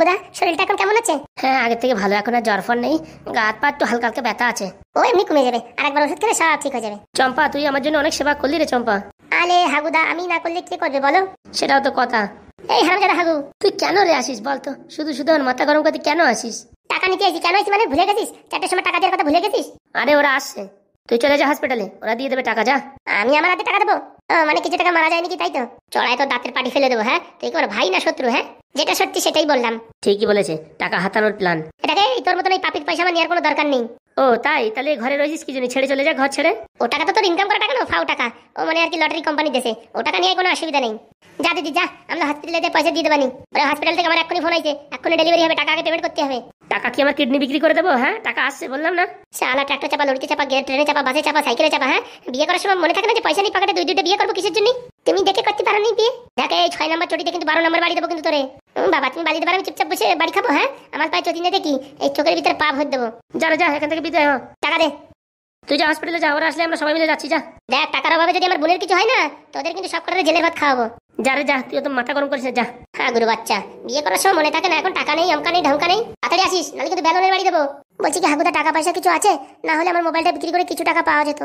হাগুদা শরীরটা এখন কেমন আছে? হ্যাঁ আগের থেকে ভালো, এখন আর জ্বর ফর নেই, গা হাত পা একটু হালকা হালকা ব্যথা আছে। ও এমনি কমে যাবে, আরেকবার ওষুধ খেলে সব ঠিক হয়ে যাবে। চম্পা তুই আমার জন্য অনেক সেবা করলি রে চম্পা। আলে হাগুদা আমি না করলে কে করবে বলো? সেটাও তো কথা। এই হারামজাদা হাগু, তুই কেন রে আসিস বলতো? শুধু শুধু আমার মাথা গরম করতে কেন আসিস? টাকা নিতে এসেছি। কেন এসেছি মানে ভুলে গেছিস? 4টার সময় টাকা দেওয়ার কথা ভুলে গেছিস? আরে ওরা আসছে, তুই চলে যা হসপিটালে, ওরা দিয়ে দেবে টাকা, যা। আমি আমার হাতে টাকা দেবো? মানে কিছু টাকা মারা যায় নাকি তাই তো? চড়াই তো দাঁতের পাটি ফেলে দেবো। হ্যাঁ তুই কি আমার ভাই না শত্রু? হ্যাঁ যেটা সত্যি সেটাই বললাম। ঠিকই বলেছে, টাকা হাতানোর প্ল্যান। এটাকে তোর মতন এই পাপির পয়সা আমার নেওয়ার কোনো দরকার নেই। ও তাই? তাহলে ঘরে রয়েছিস কি জন্য? ছেড়ে চলে যা ঘর ছেড়ে। ও টাকা তো তোর ইনকাম করা টাকা না, ফাও টাকা। ও মানে আর কি লটারি কোম্পানি দেশে, ও টাকা নিয়ে কোনো অসুবিধা নেই। যা দিদি যা, আমরা হসপিটালে পয়সা দিয়ে দেবানি। ওরা হসপিটাল থেকে আমার এক্ষুনি ফোন হয়েছে, এক্ষুনি ডেলিভারি হবে, টাকা আগে পেমেন্ট করতে হবে। টাকা কি আমার কিডনি বিক্রি করে দেবো? হ্যাঁ টাকা আসছে বললাম না। শালা ট্রাক্টর চাপা, লরিতে চাপা, ট্রেনে চাপা, বাসে চাপা, সাইকেলে চাপা। হ্যাঁ বিয়ে করার সময় মনে থাকে না যে পয়সা নেই পকেটে, দুইটা বিয়ে করবো কিসের জন্য? তুমি দেখে করতে পারো নি বিয়ে? দেখে এই 6 নম্বর চটিতে কিন্তু 12 নম্বর বাড়ি দেবো কিন্তু তোরে। বাবা তুমি বাড়ি দেবার, আমি চুপচাপ বসে বাড়ি খাবো? হ্যাঁ আমার পায়ে চটি না দেখি এই চোখের ভিতরে পা ভর দেবো। যা যা এখান থেকে বিদায় হ। টাকা দে। তুই যা হসপিটালে যা, ওরা আসলে আমরা সবাই মিলে যাচ্ছি, যা। দেখ টাকার অভাবে যদি আমার বোনের কিছু হয় না, তোদের কিন্তু সব কটারে জেলের ভাত খাওয়াবো। যা রে যা, তুই তো মাথা গরম করিস না, যা। হ্যাঁ গুরু বাচ্চা, বিয়ে করার সময় মনে থাকে না এখন টাকা নেই, আমকা নেই, ঢমকা নেই। তাড়াতাড়ি আসিস, নাহলে কিন্তু বেলনের বাড়ি দেবো। বলছি কি হাগুদা টাকা পয়সা কিছু আছে? না হলে আমার মোবাইলটা বিক্রি করে কিছু টাকা পাওয়া যেত।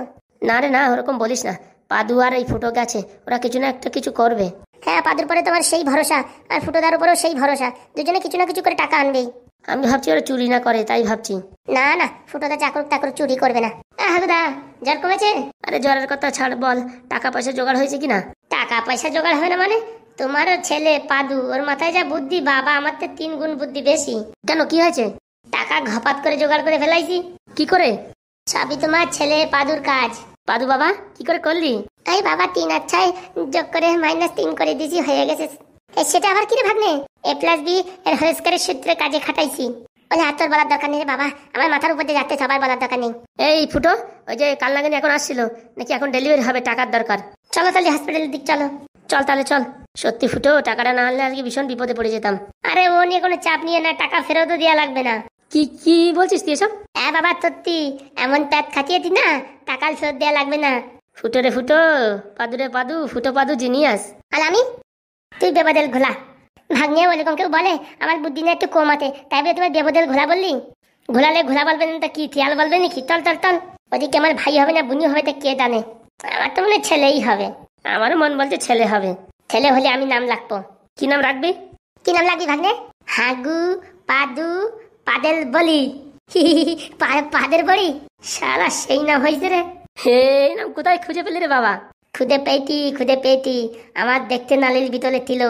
না রে না, ওরকম বলিস না। পাদু আর এই ফুটো গেছে, ওরা কিছু না একটা কিছু করবে। হ্যাঁ পাদুর পরে তোমার সেই ভরসা, আর ফুটোদার উপরেও সেই ভরসা, দুজনে কিছু না কিছু করে টাকা আনবেই। আমি ভাবছি ওরা চুরি না করে, তাই ভাবছি। না না, ফুটোদা চাকর তাকর চুরি করবে না। হাগুদা জ্বর কমেছে? আরে জ্বরের কথা ছাড়, বল টাকা পয়সা জোগাড় হয়েছে কিনা? টাকা পয়সা জোগাড় হবে না মানে? তোমার ছেলে পাদু, ওর মাথায় যা বুদ্ধি বাবা, আমার তো 3 গুণ বুদ্ধি বেশি। কেন কি হয়েছে? টাকা ঘপাত করে জোগাড় করে ফেলাইছি। কি করে? সবই তোমার ছেলে পাদুর কাজ। পাদু বাবা কি করে করলি? এই বাবা 3 আর 6 যোগ করে -3 করে দিছি, হয়ে গেছে। সেটা আবার কি রে ভাগ্নে? a+b এর হোল স্কয়ারের সূত্রে কাজে খাটাইছি। বলে আর তোর বলার দরকার নেই রে বাবা, আমার মাথার উপর দিয়ে যাচ্ছে, সবার বলার দরকার নেই। এই ফুটো, ওই যে কাল নাগানি এখন আসছিল নাকি? এখন ডেলিভারি হবে, টাকার দরকার। চলো তাহলে হসপিটালের দিক চলো। চল তাহলে চল। সত্যি ফুটো, টাকাটা না আনলে আজকে ভীষণ বিপদে পড়ে যেতাম। আরে ও নিয়ে কোনো চাপ নিয়ে না, টাকা ফেরতও দেওয়া লাগবে না। কি কি বলছিস তুই এসব? হ্যাঁ বাবা সত্যি, এমন প্যাট খাটিয়ে দি না, টাকা ফেরত দেওয়া লাগবে না। ফুটো রে ফুটো, পাদু রে পাদু, ফুটো পাদু জিনিয়াস। আর আমি? তুই বেবদেল ঘোলা। ভাগ্নে বলে কেউ বলে আমার বুদ্ধি না একটু কম আছে, তাই বলে তোমার বেবদেল ঘোলা বললি? ঘোলালে ঘোলা বলবেন তা কি তিয়াল বলবে নাকি? চল চল চল, ওদিকে আমার ভাই হবে না বুনি হবে তা কে জানে। আমার তো মনে ছেলেই হবে। আমারও মন বলছে ছেলে হবে। ছেলে হলে আমি নাম রাখবো। কি নাম রাখবি? কি নাম রাখবি ভাগ্নে? হাগু, পাদু, পাদেল বলি। পাদের বড়ি, শালা সেই নাম হয়েছে রে। হে নাম কোথায় খুঁজে পেলি রে বাবা? খুদে পেটি আমার দেখতে নালিল বিতলে ছিল,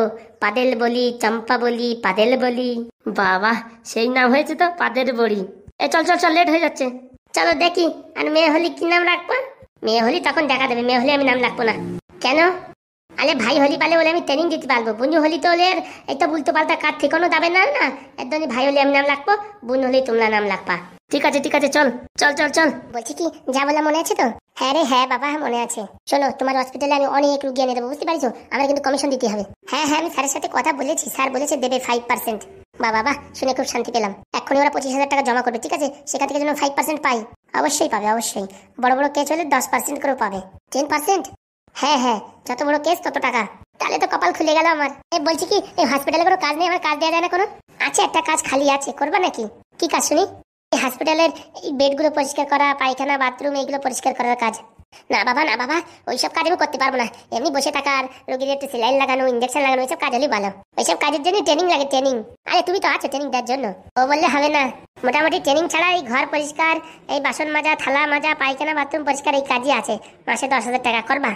পাদেল বলি, চম্পা বলি, পাদেল বলি। বাবা সেই নাম হয়েছে তো, পাদের বড়ি। এ চল চল চল, লেট হয়ে যাচ্ছে। চলো দেখি। আর মেয়ে হলি কি নাম রাখবো? মেয়ে হলি তখন দেখা দেবে, মেয়ে হলি আমি নাম রাখবো না। কেন? আরে ভাই হলি পালে বলে আমি ট্রেনিং দিতে পারবো, বুনু হলি তো হলে এই তো উল্টো পাল্টা কাজ ঠিকানো যাবে না। না এর জন্য ভাই হলি আমি নাম রাখবো, বোন হলি তোমরা নাম রাখবা। ঠিক আছে চল চল চল চল। বলছি কি যা বলা মনে আছে তো? হ্যাঁ রে হ্যাঁ বাবা মনে আছে। শোনো তোমার হসপিটালে আমি অনেক রুগী এনে দেবো, বুঝতে পারছো? আমার কিন্তু কমিশন দিতে হবে। হ্যাঁ আমি স্যারের সাথে কথা বলেছি, স্যার বলেছে দেবে 5%। বাবা শুনে খুব শান্তি পেলাম। এক্ষুনি ওরা 25,000 টাকা জমা করবে, ঠিক আছে? সেখান থেকে যেন 5% পাই। অবশ্যই পাবে, অবশ্যই। বড় বড় কেস হলে 10% করেও পাবে। 10%? হ্যাঁ যত বড় কেস তত টাকা। তাহলে তো কপাল খুলে গেল আমার। বলছি কি এই হসপিটালে কোনো কাজ নেই? আমার কাজ দেওয়া যায় না কোনো? আছে, একটা কাজ খালি আছে, করবা নাকি? কি কাজ শুনি? এই হসপিটালের এই বেডগুলো পরিষ্কার করা, পায়খানা বাথরুম এইগুলো পরিষ্কার করার কাজ। না বাবা ওইসব কাজ আমি করতে পারবো না। এমনি বসে থাকার, রোগীর একটু সেলাইন লাগানো, ইঞ্জেকশন লাগানো, ওইসব কাজ হলেই ভালো। ওইসব কাজের জন্য ট্রেনিং লাগে, ট্রেনিং। আরে তুমি তো আছো ট্রেনিং দেওয়ার জন্য। ও বললে হবে না, মোটামুটি ট্রেনিং ছাড়া এই ঘর পরিষ্কার, এই বাসন মাজা, থালা মাজা, পায়খানা বাথরুম পরিষ্কার এই কাজই আছে। মাসে 10,000 টাকা করবা?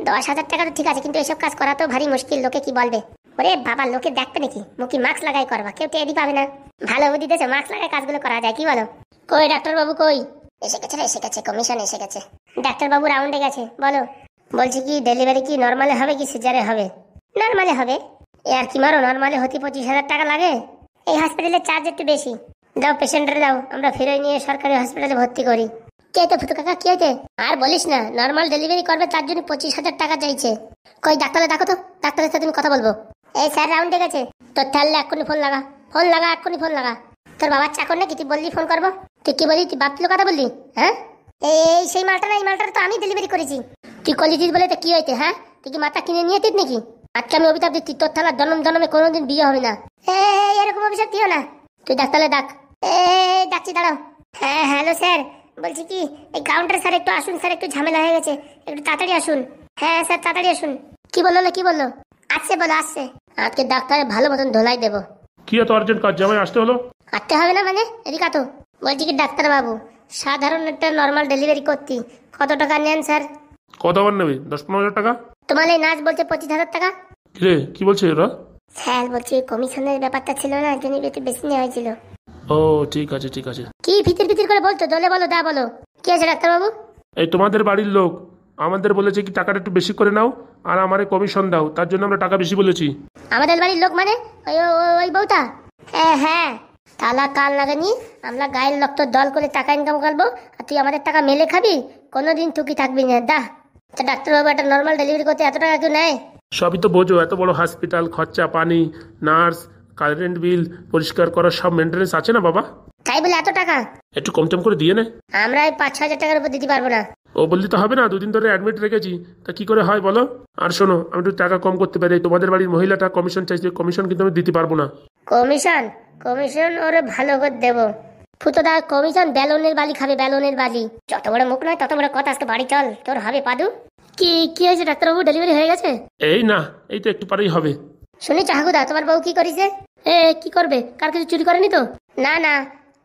10,000 টাকা তো ঠিক আছে, কিন্তু এইসব কাজ করা তো ভারী মুশকিল। লোকে কি বলবে? ওরে বাবা লোকে দেখবে নাকি? মুখে মাস্ক লাগাই করবা, কেউ টেরি পাবে না। ভালো বুদ্ধি দিয়েছো, মাস্ক লাগাই কাজগুলো করা যায়, কি বলো? কই ডাক্তার বাবু কই? এসে গেছে কমিশন এসে গেছে। ডাক্তার বাবু রাউন্ডে গেছে, বলো। বলছি কি ডেলিভারি কি নরমালে হবে কি সিজারে হবে? নরমালে হবে। এ আর কি মারো, নরমালে হতে 25,000 টাকা লাগে। এই হসপিটালের চার্জ একটু বেশি। দাও পেশেন্টরে দাও, আমরা ফিরে নিয়ে সরকারি হসপিটালে ভর্তি করি। কে তো ফুটু কাকা কি হয়েছে? আর বলিস না, নরমাল ডেলিভারি করবে তার জন্য 25,000 টাকা চাইছে। কই ডাক্তারে দেখো তো, ডাক্তারের সাথে তুমি কথা বলবো। এই স্যার রাউন্ডে গেছে। তোর তাহলে এক্ষুনি ফোন লাগা, এক্ষুনি ফোন লাগা। তোর বাবার চাকর নাকি তুই বললি ফোন করবো? তুই কি বলি, তুই বাপলো কথা বললি? হ্যাঁ এই সেই মালটা না, এই মালটা তো আমি ডেলিভারি করেছি। তুই কলেজিস বলে তো কি হয়েছে? হ্যাঁ তুই কি মাথা কিনে নিয়ে নাকি? আজকে আমি অভিশাপ দিচ্ছি, তোর থালার জন্ম জন্মে কোনোদিন বিয়ে হবে না। এরকম অভিশাপ দিও না। তুই ডাক্তারলে ডাক। ডাকছি, দাঁড়াও। হ্যাঁ হ্যালো স্যার, বলছি কি এই কাউন্টার স্যার একটু আসুন স্যার, একটু ঝামেলা হয়ে গেছে, একটু তাড়াতাড়ি আসুন। হ্যাঁ স্যার তাড়াতাড়ি আসুন। কি বললো না কি বললো? আসছে বলো আসছে। আজকে ডাক্তারের ভালো মতন ধোলাই দেবো। কি এত আর্জেন্ট কাজ জামাই আসতে হলো? আসতে হবে না মানে? এদিকে তো বলছি কি ডাক্তার বাবু, সাধারণ একটা নর্মাল ডেলিভারি করতি কত টাকা নেন স্যার? কত আবার নেবে? 10-15 হাজার টাকা। তোমার এই নাচ বলছে 25,000 টাকা। কিরে কি বলছে এরা? স্যার বলছি কমিশনের ব্যাপারটা ছিল না, এই জন্য একটু বেশি নেওয়া হয়েছিল। ও ঠিক আছে ঠিক আছে। কি ভিতর ভিতর করে বলছো? জলে বলো, দা বলো। কি আছে ডাক্তার বাবু? এই তোমাদের বাড়ির লোক আমাদের বলেছে কি টাকাটা একটু বেশি করে নাও আর আমারে কমিশন দাও, তার জন্য আমরা টাকা বেশি বলেছি। আমাদের বাড়ির লোক মানে ওই বউটা? হ্যাঁ হ্যাঁ, তালা কাল লাগেনি। আমরা গায়ের লোক তো দল করে টাকা ইনকাম করবো, আর তুই আমাদের টাকা মেলে খাবি? কোনোদিন টুকি থাকবি না দা। তা ডাক্তারবাবু একটা নর্মাল ডেলিভারি করতে এত টাকা কেউ নেয়? সবই তো বোঝো, এত বড় হসপিটাল, খরচা পানি, নার্স, কারেন্ট বিল, পরিষ্কার করার সব মেনটেন্যান্স আছে না বাবা। তাই বলে এত টাকা? একটু কম টম করে দিয়ে নে। আমরা ওই 5-6 হাজার টাকার উপর দিতে পারবো না। ও বললি তো হবে না, দুদিন ধরে অ্যাডমিট রেখেছি, তা কি করে হয় বলো? আর শোনো, আমি একটু টাকা কম করতে পারি, তোমাদের বাড়ির মহিলাটা কমিশন চাইছে, কমিশন কিন্তু আমি দিতে পারবো না। কমিশন? কমিশন ওরে ভালো করে দেবো। ফুটোদা কমিশন বেলুনের বালি খাবে, বেলুনের বালি। যত বড় মুখ নয় তত বড় কথা, আজকে বাড়ি চল, তোর হবে পাদু। কি হয়েছে ডাক্তারবাবু, ডেলিভারি হয়ে গেছে? এই না, এই তো একটু পারেই হবে। শুনেছ হাগুদা তোমার বউ কি করেছে? কি করবে? কার কিছু চুরি করেনি তো? না না,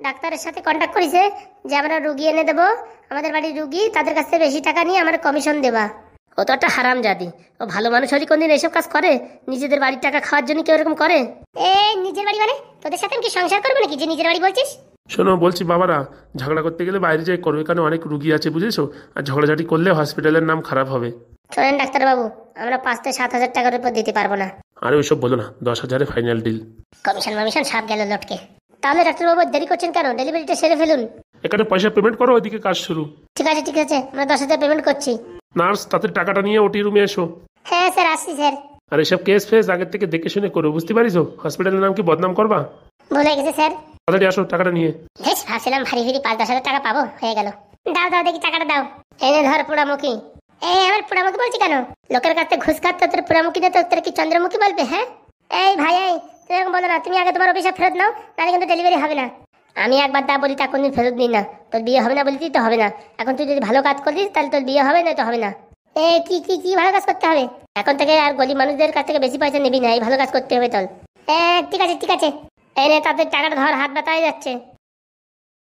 ডাক্তারের সাথে কন্ট্যাক্ট করেছে যে আমরা রুগী এনে দেবো, আমাদের বাড়ির রুগী, তাদের কাছ থেকে বেশি টাকা নিয়ে আমরা কমিশন দেবা। ও তো একটা হারামজাদি, ও ভালো মানুষ হলে কোনদিন এসব কাজ করে? নিজেদের বাড়ির টাকা খাওয়ার জন্য কেউ এরকম করে? নিজের বাড়ি মানে তোদের সাথে আমি কি সংসার করবো নাকি যে নিজের বাড়ি বলছিস? শোনো বলছি বাবারা, ঝগড়া করতে গেলে বাইরে যাই করো, এখানে অনেক রুগী আছে বুঝেছো, আর ঝগড়াঝাটি করলে হসপিটালের নাম খারাপ হবে। শোনেন ডাক্তারবাবু, আমরা 5-7 হাজার টাকার উপর দিতে পারবো না। আরে ওইসব বলো না, 10,000-এ ফাইনাল ডিল। কমিশন সব গেল লটকে। তাহলে ডাক্তারবাবু দেরি করছেন কেন? ডেলিভারিটা সেরে ফেলুন। এখানে পয়সা পেমেন্ট করো, ওইদিকে কাজ শুরু। ঠিক আছে, আমরা 10,000 পেমেন্ট করছি। নার্স তাতে টাকাটা নিয়ে ওটি রুমে এসো। হ্যাঁ স্যার আসছি স্যার। আর এসব কেস ফেস আগের থেকে দেখে শুনে করো, বুঝতে পারিছো? হসপিটালের নাম কি বদনাম করবা। ভুলে গেছে স্যার। তাড়াতাড়ি আসো টাকাটা নিয়ে। বেশ ভাবছিলাম ভারী 5-10 হাজার টাকা পাবো, হয়ে গেল। দাও দেখি টাকাটা দাও। এনে ধর পোড়ামুখী। আমার পোড়ামুখী বলছি কেন? লোকের কাছে ঘুষ খাচ্ছে, তোর পোড়ামুখী দিয়ে তোর কি চন্দ্রমুখী বলবে? হ্যাঁ এই ভাই, তুমি এরকম বলো না। তুমি আগে তোমার অভিশাপ ফেরত নাও, তাহলে কিন্তু ডেলিভারি হবে না। আমি একবার দা বলি তা কোনদিন ফেরত নিই না। তোর বিয়ে হবে না বলছি তো হবে না। এখন তুই যদি ভালো কাজ করছিস তাহলে তোর বিয়ে হবে না, তো হবে না। কি ভালো কাজ করতে হবে? এখন থেকে আর গরিব মানুষদের কাছ থেকে বেশি পয়সা নিবি না, এই ভালো কাজ করতে হবে তোর। ঠিক আছে। এনে তাদের টাকাটা ধর, হাত ব্যথা হয়ে যাচ্ছে।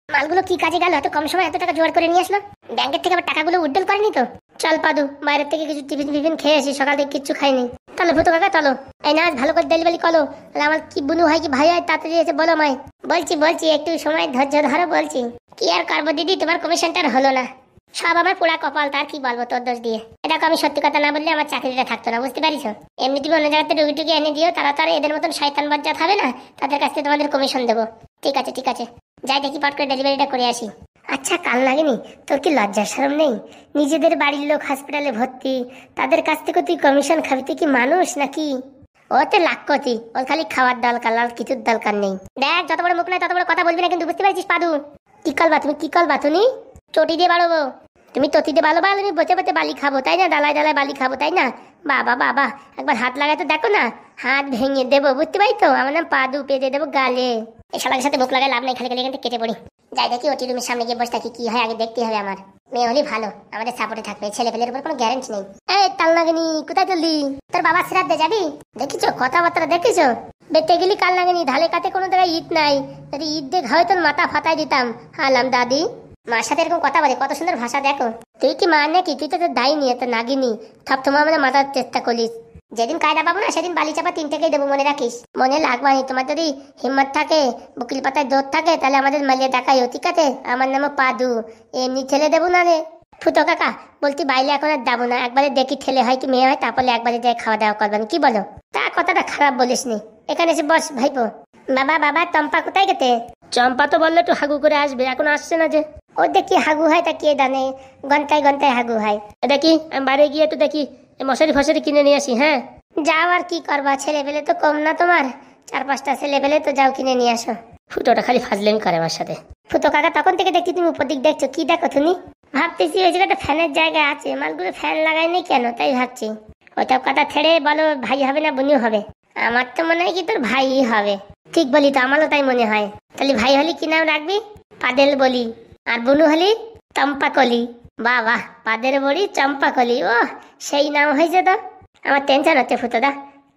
মালগুলো কি কাজে গেল? এত কম সময় এত টাকা জোগাড় করে নিয়ে আসলো। ব্যাংকের থেকে আবার টাকাগুলো উড্ডল করেনি তো? চল পাদু, বাইরের থেকে কিছু টিফিন খেয়ে আসি, সকাল থেকে কিচ্ছু খাইনি। তাহলে ভূত কাকা চলো। এই না ভালো করে ডেলিভারি করো, তাহলে আমার কি বুনু হয় কি ভাই হয় তাড়াতাড়ি এসে বলো মাই। বলছি একটু সময় ধৈর্য ধরো বলছি। কি আর করবো দিদি, তোমার কমিশনটা হলো না। সব আমার পোড়া কপাল, তার কি বলবো তোর দোষ দিয়ে। এটাকে আমি সত্যি কথা না বললে আমার চাকরিটা থাকতো না, বুঝতে পারিস? এমনি তুমি অন্য জায়গাতে রুগী এনে দিও, তারা তো আর এদের মতন শয়তান বজ্জাত হবে না, তাদের কাছ থেকে তোমাদের কমিশন দেবো। ঠিক আছে যাই দেখি পট করে ডেলিভারিটা করে আসি। আচ্ছা কাল লাগেনি তোর কি লজ্জা শরম নেই? নিজেদের বাড়ির লোক হসপিটালে ভর্তি, তাদের কাছ থেকে তুই কমিশন খাবি? তুই কি মানুষ নাকি? ওতে লাক্ষতি, ওর খালি খাওয়ার দরকার, আর কিছুর দরকার নেই। দেখ যত বড় মুখ নয় তত বড় কথা বলবি না কিন্তু, বুঝতে পারছিস পাদু? কি কলবা তুমি? চটি দিয়ে বাড়বো? তুমি ততি দিয়ে ভালো বাল, আমি বসে বালি খাবো তাই না? ডালায় বালি খাবো তাই না? বাবা একবার হাত লাগাই তো দেখো না, হাত ভেঙে দেবো, বুঝতে পারি তো? আমার নাম পাদু, পেজে দেবো গালে। এই শালার সাথে মুখ লাগাই লাভ নেই, খালি এখান থেকে কেটে পড়ি। যাই দেখি ওটি রুমের সামনে গিয়ে বসে থাকি, কি হয় আগে দেখতে হবে। আমার মেয়ে হলে ভালো, আমাদের সাপোর্টে থাকবে, ছেলে পেলের উপর কোনো গ্যারেন্টি নেই। এই তাল লাগেনি, কোথায় চললি? তোর বাবা শ্রাদ্ধে যাবি? দেখিছো কথাবার্তা দেখিছো? বেটে গেলি কাল লাগেনি, ধালে কাতে কোনো জায়গায় ঈদ নাই। যদি ঈদ দেখ হয় তোর মাথা ফাটাই দিতাম। হালাম দাদি, মার সাথে এরকম কথা বলে, কত সুন্দর ভাষা দেখো। তুই কি মা নাকি? তুই তো তোর দায়ী নিয়ে তো নাগিনি, সব তোমার আমাদের মাথার চেষ্টা করিস। যেদিন কায়দা পাবো না সেদিন বালি চাপা 3 টাকাই দেবো, মনে রাখিস। মনে লাগবানি, তোমার যদি হিম্মত থাকে, বকিল পাতায় দৌড় থাকে, তাহলে আমাদের মালিয়ে ডাকাইও, ঠিক আছে? আমার নামও পাদু, এমনি ছেলে দেবো না রে। ফুটো কাকা বলতি বাইলে এখন আর যাবো না, একবারে দেখি ছেলে হয় কি মেয়ে হয়, তারপরে একবারে যাই খাওয়া দাওয়া করবেন, কি বলো? তা কথাটা খারাপ বলিস নি। এখানে এসে বস ভাইপো। বাবা টম্পা কোথায় গেতে? চম্পা তো বললো একটু হাগু করে আসবে, এখন আসছে না যে। ও দেখি হাগু হয় তা কে জানে, ঘন্টায় হাগু হয়। দেখি আমি বাইরে গিয়ে একটু দেখি মশারি ফশারি কিনে নিয়ে আসি। হ্যাঁ যাও, আর কি করবা, ছেলে পেলে তো কম না তোমার, 4-5টা ছেলে পেলে তো, যাও কিনে নিয়ে আসো। ফুটোটা খালি ফাজলেমি করে আমার সাথে। ফুটো কাকা তখন থেকে দেখছি তুমি উপর দিক দেখছো, কি দেখো তুমি? ভাবতেছি ওই জায়গাটা ফ্যানের জায়গা আছে, মালগুলো ফ্যান লাগায়নি কেন, তাই ভাবছি। ওইসব কথা ছেড়ে বলো ভাই হবে না বোনও হবে। আমার তো মনে হয় কি তোর ভাই হবে। ঠিক বলি তো, আমারও তাই মনে হয়। তাহলে ভাই হলি কি নাম রাখবি? পাদেল বলি। আর বোনু হলি চম্পাকলি। বাহ বাহ, পাদের বড়ি চম্পাকলি, ও সেই নাম হয়েছে তো। আমার টেনশন হচ্ছে ফুটোদা,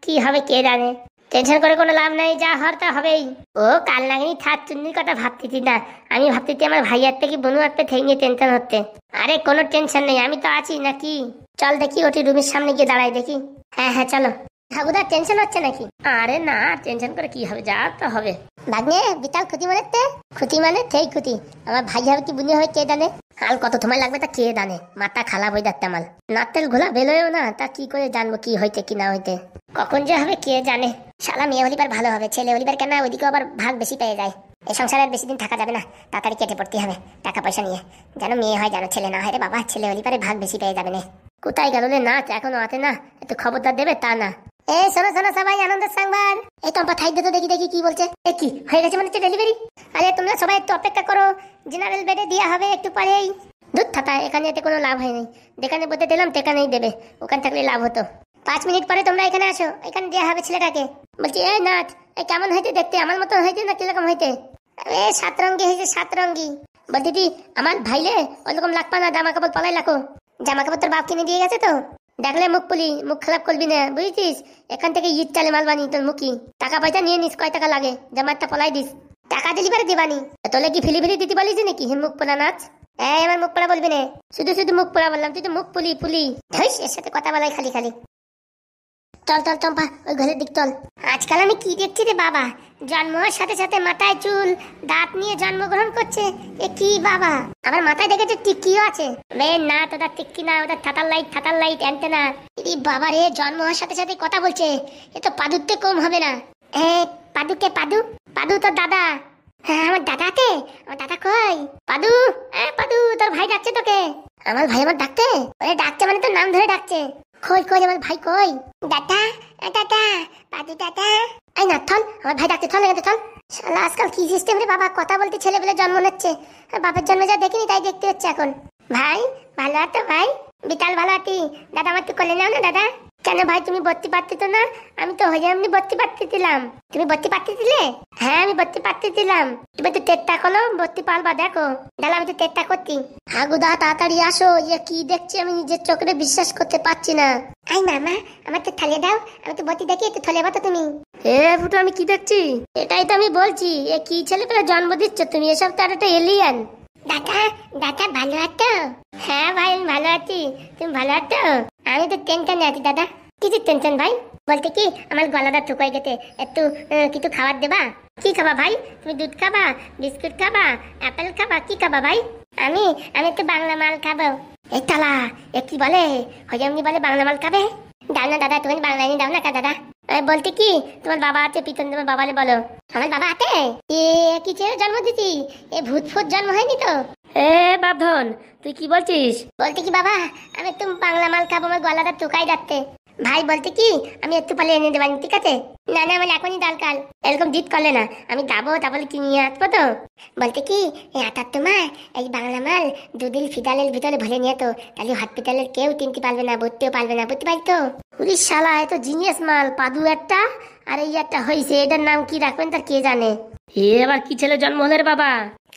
কি হবে কে জানে। টেনশন করে কোনো লাভ নাই, যা হওয়ার তা হবেই। ও কাল নাগিনি থাক চুন্নির কথা ভাবতেছি না, আমি ভাবতেছি আমার ভাইয়ার থেকে বনু একটা থেকে নিয়ে টেনশন হচ্ছে। আরে কোনো টেনশন নেই, আমি তো আছি নাকি। চল দেখি ওটি রুমের সামনে গিয়ে দাঁড়াই দেখি। হ্যাঁ হ্যাঁ চলো। ঠাকুরদা টেনশন হচ্ছে নাকি? আরে না, টেনশন করে কি হবে, যা তো হবে। ভাগ্নে বিতাল ক্ষতি মানে ক্ষতি মানে সেই ক্ষতি। আমার ভাই হবে কি বুনি হবে কে জানে। আর কত সময় লাগবে তা কে জানে, মাথা খারাপ হয়ে যাচ্ছে আমার। নারতেল ঘোলা বেরোয়ও না, তা কি করে জানবো কি হইতে কি না হইতে। কখন যে হবে কে জানে। শালা মেয়ে হলিবার ভালো হবে, ছেলে হলিবার কেন ওইদিকে আবার ভাগ বেশি পেয়ে যায়। এই সংসারে আর বেশি দিন থাকা যাবে না, তাড়াতাড়ি কেটে পড়তে হবে টাকা পয়সা নিয়ে। যেন মেয়ে হয় যেন ছেলে না হয় রে বাবা, ছেলে হলিবারে ভাগ বেশি পেয়ে যাবে না। কোথায় গেল রে নাচ, এখনো আছে না? একটু খবরদার দেবে তা না। এই শোনো শোনো সবাই, আনন্দের সংবাদ। এই টম্পা থাই দে তো দেখি দেখি কি বলছে। এ কি হয়ে গেছে মানে ডেলিভারি? আরে তোমরা সবাই একটু অপেক্ষা করো, জেনারেল বেডে দেওয়া হবে একটু পরেই। দুধ থাকা এখানে এতে কোনো লাভ হয়নি। যেখানে বলতে দিলাম সেখানেই দেবে, ওখানে থাকলে লাভ হতো। 5 মিনিট পরে তোমরা এখানে আসো, এখানে দেওয়া হবে ছেলেটাকে। বলছি এই নাচ, এই কেমন হইতে দেখতে? আমার মতো হইতে না কিরকম হইতে? এ সাতরঙ্গি হয়েছে সাতরঙ্গি। বলছি দি আমার ভাইলে ওরকম লাগবা না, জামা কাপড় পলাই লাখো। জামা কাপড় তোর বাপ কিনে দিয়ে গেছে তো। দেখলে মুখ পুলি, মুখ খারাপ করবি না বুঝেছিস। এখান থেকে ঈদ চালে মাল বানি তোর মুখি। টাকা পয়সা নিয়ে নিস, কয় টাকা লাগে জামাটা পলাই দিস। টাকা দিলি পারে দিবানি, তোলে কি ফিলি ফিলি দিতে বলিস নাকি? মুখ পোড়া নাচ। এই আমার মুখ পোড়া বলবি না, শুধু শুধু মুখ পোড়া বললাম, তুই তো মুখ পুলি পুলি। ধৈস, এর সাথে কথা বলাই খালি খালি। চল চল চম্পা, ওই ঘরের দিক চল। আজকাল আমি কি দেখছি রে বাবা, জন্ম হওয়ার সাথে সাথে মাথায় চুল, দাঁত নিয়ে জন্মগ্রহণ করছে। এ কি বাবা, আমার মাথায় দেখেছে টিক্কিও আছে। বে না, তোদের টিক্কি না, ওটা থাতার লাইট অ্যান্টেনা। এই বাবা রে, জন্ম হওয়ার সাথে সাথে কথা বলছে। এ তো পাদুতে কম হবে না। এ পাদুকে পাদু, পাদু তোর দাদা। হ্যাঁ আমার দাদাকে, আমার দাদা কই? পাদু, পাদু তোর ভাই ডাকছে তোকে। আমার ভাই আমার ডাকতে? ওরে ডাকছে মানে তোর নাম ধরে ডাকছে। কই কই আমার ভাই কই? দাদা, দাদা, পাদু দাদা। এই না থল, আমার ভাই ডাকতে, থল এখানে থল। শালা আজকাল কি সিস্টেম রে বাবা, কথা বলতে ছেলেবেলে জন্ম নিচ্ছে। আর বাপের জন্মে যা দেখিনি তাই দেখতে হচ্ছে এখন। ভাই ভালো আছো ভাই? বিকাল ভালো আছি। দাদা আমার তুই কোলে নাও না দাদা। কেন ভাই তুমি ভর্তি পারতে তো না? আমি তো হয়ে এমনি ভর্তি পারতে দিলাম। তুমি ভর্তি পারতে দিলে? হ্যাঁ আমি ভর্তি পারতে দিলাম। তুমি তো টেটটা করো, ভর্তি পারবা দেখো। দাদা আমি তো টেটটা করছি। হাগুদা তাড়াতাড়ি আসো, ইয়ে কি দেখছি আমি নিজের চোখে বিশ্বাস করতে পারছি না। আই মামা আমার তো থালে দাও, আমি তো ভর্তি দেখি, একটু থালে বাতো তুমি। এ ফুটো, আমি কি দেখছি? এটাই তো আমি বলছি, এ কি ছেলে পেলে জন্ম দিচ্ছ তুমি, এসব তো আর একটা এলিয়ান। দাদা, দাদা ভালো আছো? হ্যাঁ ভাই আমি ভালো আছি, তুমি ভালো আছো? আমি তো টেনশনে আছি দাদা। কিছু টেনশন ভাই? বলতে কি আমার গলাটা শুকাই গেছে, একটু কিছু খাবার দেবা? কি খাবা ভাই? তুমি দুধ খাবা, বিস্কুট খাবা, অ্যাপেল খাবা, কি খাবা ভাই? আমি আমি একটু বাংলা মাল খাবো। এই তালা, এ কি বলে? হজমনি বলে বাংলা মাল খাবে? দাও না দাদা, তুমি বাংলা দাও না কা দাদা। বলতে কি তোমার বাবা আছে পিছন, তোমার বাবালে বলো। আমার বাবা আছে? এ কি ছেলে জন্ম দিছি, এ ভূত ফুট জন্ম হয়নি তো? এ বাপধন, তুই কি বলছিস? বলতে কি বাবা, আমি একটু বাংলা মাল খাবো, আমার গলাটা টুকাই যাচ্ছে। ভাই বলতে কি আমি একটু পালে এনে দেবেন, ঠিক আছে? না না আমার এখনই দরকার। এরকম জিদ করলে না, আমি যাবো তারপরে কি নিয়ে আসবো তো। বলতে কি এই আটার তোমার এই বাংলা মাল দুদিন ফিডালের ভিতরে ভরে নিয়ে তো, তাহলে হসপিটালের কেউ চিনতে পারবে না, ভর্তিও পারবে না, বুঝতে পারি তো? পুলিশ শালা, এত জিনিয়াস মাল। পাদু একটা আর এই একটা হয়েছে, এটার নাম কি রাখবেন তার কে জানে। এ আবার কি ছেলে জন্ম হলে রে বাবা?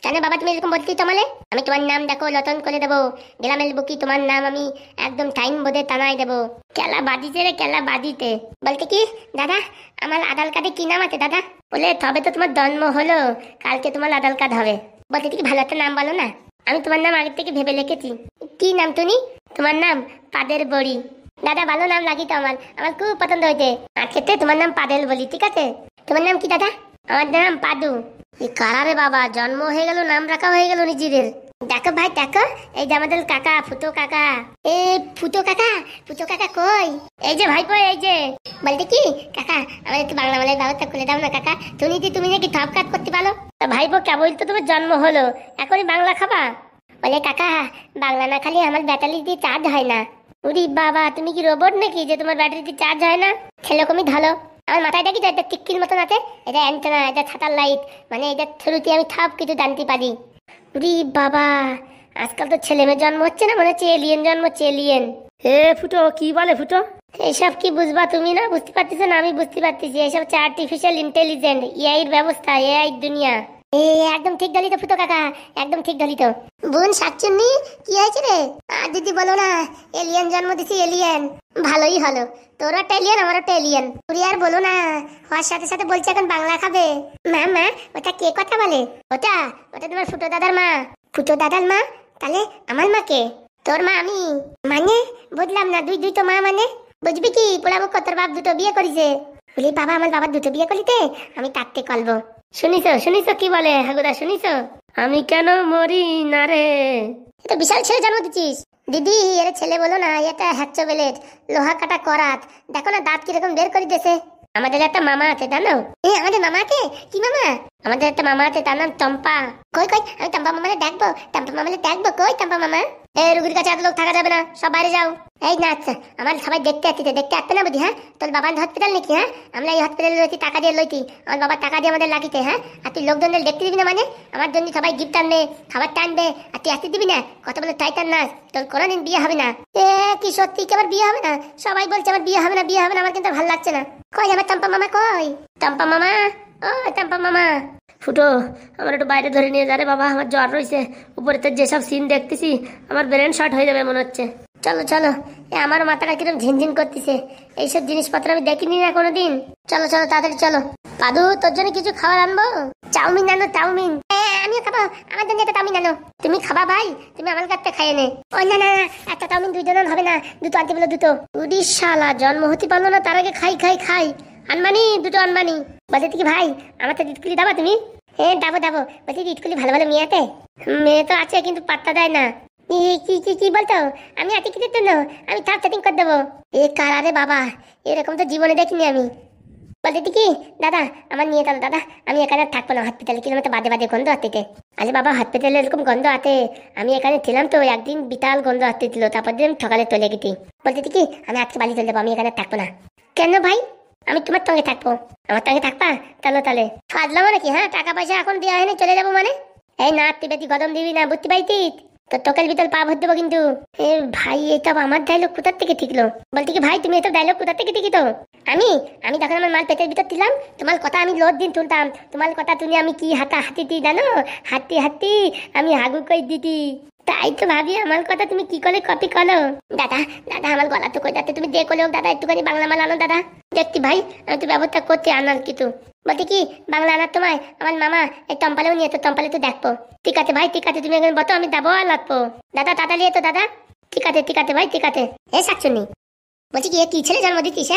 কেন বাবা তুমি এরকম বলতে তোমালে? আমি তোমার নাম দেখো যতন করে দেবো, গ্রামের বুকি তোমার নাম আমি একদম টাইম বোধে টানাই দেবো। কেলা বাদিতে রে কেলা বাদিতে। বলতে কি দাদা আমার আধার কার্ডে কি নাম আছে দাদা? বলে তবে তো তোমার জন্ম হলো, কালকে তোমার আধার কার্ড হবে। বলতে কি ভালো একটা নাম বলো না, আমি তোমার নাম আগের থেকে ভেবে লিখেছি। কি নাম তুমি? তোমার নাম পাদের বড়ি। দাদা ভালো নাম লাগি তো, আমার আমার খুব পছন্দ হয়েছে। আজকে তোমার নাম পাদেল বলি, ঠিক আছে? তোমার নাম কি দাদা? আমার নাম পাদু। এই কারারে বাবা, জন্ম হয়ে গেল নাম রাখা হয়ে গেল নিজেদের। দেখো ভাই দেখো, এই যে আমাদের কাকা ফুটো কাকা। এ ফুটো কাকা, ফুটো কাকা কই? এই যে ভাইপো, এই যে। বলতে কি কাকা আমাদের একটু বাংলা মালের ব্যবস্থা করে দাও না কাকা, তুমি নাকি টপ কাট করতে পারো। ভাইপো কেবল তো তোমার জন্ম হলো, এখনই বাংলা খাবা? বলে কাকা বাংলা না খালি আমার ব্যাটারি দিয়ে চার্জ হয় না। উরি বাবা, তুমি কি রোবট নাকি যে তোমার ব্যাটারি দিয়ে চার্জ হয় না? সেরকমই ধরো, আমার মাথায় দেখি তো একটা টিক্কির মতন আছে, এটা অ্যান্টেনা, এটা ছাতার লাইট, মানে এটা থ্রুতে আমি সব কিছু জানতে পারি। উরি বাবা, আজকাল তো ছেলে মেয়ে জন্ম হচ্ছে না, মনে হচ্ছে এলিয়েন জন্ম হচ্ছে, এলিয়েন। এ ফুটো, কি বলে ফুটো? এইসব কি বুঝবা তুমি? না বুঝতে পারতেছো না, আমি বুঝতে পারতেছি। এইসব হচ্ছে আর্টিফিশিয়াল ইন্টেলিজেন্ট, এআই এর ব্যবস্থা, এআই দুনিয়া। একদম ঠিক ধলি তো ফুটো কাকা, একদম ঠিক ধলি তো। বোন শাকচুন্নি, কি হয়েছে রে? আর দিদি বলো না, এলিয়েন জন্ম দিছি, এলিয়েন। ভালোই হলো, তোর একটা এলিয়েন, আমার একটা এলিয়েন। তুই আর বলো না, হওয়ার সাথে সাথে বলছে এখন বাংলা খাবে। মা মা, ওটা কে কথা বলে? ওটা ওটা তোমার ফুটো দাদার মা। ফুটো দাদার মা? তাহলে আমার মা কে? তোর মা আমি। মানে বুঝলাম না, দুই দুই তো মা মানে? বুঝবি কি পোড়ামুখ, তোর বাপ দুটো বিয়ে করেছে। বলি বাবা, আমার বাবার দুটো বিয়ে করিতে, আমি তাকতে কলবো। শুনিছো শুনিছো কি বলে হাগুদা, শুনিছো? আমি কেন মরি না রে। এটা বিশাল ছেলে জন্ম দিচ্ছিস। দিদি এর ছেলে বলো না, এটা হ্যাকচো বেলেট, লোহা কাটা করাত। দেখো না দাঁত কিরকম বের করে দিয়েছে। আমাদের একটা মামা আছে জানো? আমাদের মামা আছে? কি মামা? আমাদের একটা মামা আছে, তার নাম চম্পা। কই কই, আমি টম্পা মামালে ডাকবো, টম্পা মামালে ডাকবো। কই টম্পা মামা? রুগীর কাছে এত লোক থাকা যাবে না, সব বাইরে যাও। এই না, আচ্ছা আমার সবাই দেখতে আসছে, দেখতে আসতে না বুঝি? হ্যাঁ, তোর বাবার হসপিটাল নাকি? হ্যাঁ, আমরা এই হসপিটালে লইছি, টাকা দিয়ে লইতি। আমার বাবা টাকা দিয়ে আমাদের লাগিতে। হ্যাঁ, আর তুই লোকজনদের দেখতে দিবি না মানে? আমার জন্য সবাই গিফট আনবে, খাবার টানবে, আর তুই আসতে দিবি না? কত বলে টাইটান নাচ, তোর কোনোদিন বিয়ে হবে না। কি সত্যি কি আমার বিয়ে হবে না? সবাই বলছে আমার বিয়ে হবে না, বিয়ে হবে না। আমার কিন্তু ভালো লাগছে না। কই আমার টম্পা মামা কই? টম্পা মামা, ও টম্পা মামা। ফুটো, আমার একটু বাইরে ধরে নিয়ে যা রে বাবা, আমার জ্বর রয়েছে। উপরে তো যেসব সিন দেখতেছি, আমার ব্রেন শর্ট হয়ে যাবে মনে হচ্ছে। চলো চলো, আমার মাথাটা কিরম ঝিনঝিন করতেছে। এইসব জিনিসপত্র আমি দেখিনি না কোনোদিন। চলো চলো তাড়াতাড়ি চলো। পাদু, তোর জন্য কিছু খাবার আনবো? চাউমিন আনো, চাউমিন। আমিও খাবো, আমার জন্য একটা চাউমিন আনো। তুমি খাবা ভাই? তুমি আমার কাছে খাইয়ে নে। ও না না, একটা চাউমিন দুইজনের হবে না, দুটো আনতে বলো, দুটো। উড়িষ্যালা, জন্ম হতে পারলো না তার আগে খাই খাই খাই। আনমানি, দুটো আনমানি। বলতে কি ভাই, আমার তো ইটকুলি দাবা তুমি? হ্যাঁ দাবো দাবো। বলছি কি ইটকুলি ভালো ভালো মেয়ে আছে? মেয়ে তো আছে কিন্তু পাত্তা দেয় না। কি কি কি বলতো? আমি আছি কিসের জন্য? আমি সব সেটিং করে দেবো। কারারে বাবা, এরকম তো জীবনে দেখিনি আমি। বলতে কি দাদা, আমার নিয়ে চলো দাদা, আমি এখানে থাকবো না হসপিটালে, কিন্তু তো বাদে বাদে গন্ধ আসতে। আরে বাবা, হসপিটালে এরকম গন্ধ আসে? আমি এখানে ছিলাম তো একদিন, বিতাল গন্ধ আসতেছিল, তারপর দিন সকালে চলে গেছি। বলতে কি আমি আজকে বাড়ি চলে যাবো, আমি এখানে থাকবো না। কেন ভাই? আমি তোমার সঙ্গে থাকবো। আমার সঙ্গে থাকবা? চলো তাহলে। ফাজলাম নাকি? হ্যাঁ, টাকা পয়সা এখন দেওয়া হয়নি, চলে যাবো মানে? এই না, বেশি গরম দিবি না, বুঝতে পাইতিস? তোর তোকের ভিতর পা ভর দেবো কিন্তু। ভাই, এইসব আমার ডায়লগ কোথার থেকে ঠিকলো? বলতে কি ভাই, তুমি এসব ডায়লগ কোথার থেকে ঠিকি তো? আমি আমি যখন আমার মাল পেটের ভিতর দিলাম, তোমার কথা আমি লোড দিন শুনতাম। তোমার কথা তুমি আমি কি হাতা হাতিতি জানো? হাতি হাতি আমি হাগু কই দিতি। তাই তো ভাবি, আমার কথা তুমি কি করে কপি করো? দাদা দাদা, আমার গলা তো কই যাচ্ছে, তুমি দেখো লোক দাদা, একটুখানি বাংলা মাল আনো দাদা। দেখছি ভাই, আমি তো ব্যবস্থা করছি আনার কিছু। বলতে কি বাংলা আনার তোমায় আমার মামা এই টম্পালেও নিয়ে, তো টম্পালে তো দেখবো। ঠিক আছে ভাই, ঠিক আছে, তুমি এখন বতো, আমি যাবো আর লাগবো। দাদা তাড়াতাড়ি তো দাদা। ঠিক আছে ভাই, ঠিক আছে। শাকচুন্নি, বলছি কি কি ছেলে জন্ম দিচ্ছিস?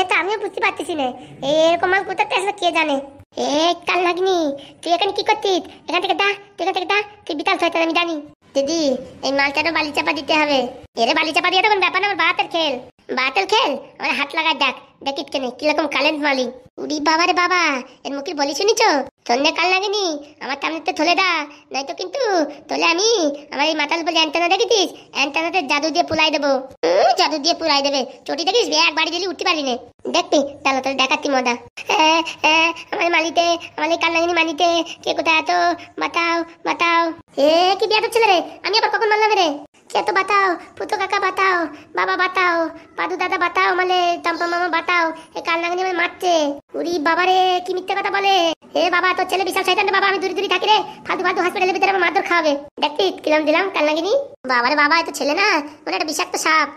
তা আমিও বুঝতে পারতেছি না, এরকম মাল কোথাতে আসলে কে জানে। কাল লাগনি, তুই এখানে কি করতিস? এখান থেকে দা, তুই এখান থেকে দা, তুই বিকাল ছয়টা, আমি জানি। দিদি, এই মালটারও বালি চাপা দিতে হবে। এরে বালি চাপা দিয়ে তখন ব্যাপার না, আমার বাতের খেল। বাতের খেল? আমার হাত লাগায় দেখ, দেখিস কেন কিরকম কারেন্ট মালি। উড়ি বাবা রে বাবা, এর মুখে বলি শুনিছ? সন্ধ্যে কাল লাগেনি, আমার সামনে তো থলে দা, নয়তো কিন্তু তোলে আমি আমার এই মাতাল বলে অ্যান্টেনা দেখেছিস, অ্যান্টেনাতে জাদু দিয়ে পুলাই দেবো। জাদু দিয়ে পুলাই দেবে, চটি দেখিস এক বাড়ি দিলে উঠতে পারি না। দেখবি তাহলে তোর দেখাচ্ছি মজা। আমার মালিতে, আমার এই কাল লাগেনি মানিতে, কে কোথায় এত বাতাও বাতাও। কি বিয়াটা ছিল রে? আমি আবার কখন মারলাম রে? কে তো বাতাও, পুতো কাকা বাতাও, বাবা বাতাও, পাদু দাদা বাতাও, মানে টম্পা মামা বাতাও, এই কাল লাগেনি আমার মারছে। উরি বাবা রে, কি মিথ্যে কথা বলে। বাবা, তোর ছেলে বিশাল শয়তান রে বাবা, আমি দূরে দূরে থাকি রে, ফালতু ফালতু হসপিটালের ভিতরে আমার মারধর খাওয়াবে। দেখবি কিরম দিলাম কাল লাগেনি। বাবারে বাবা, এত ছেলে না, ওটা একটা বিষাক্ত সাপ।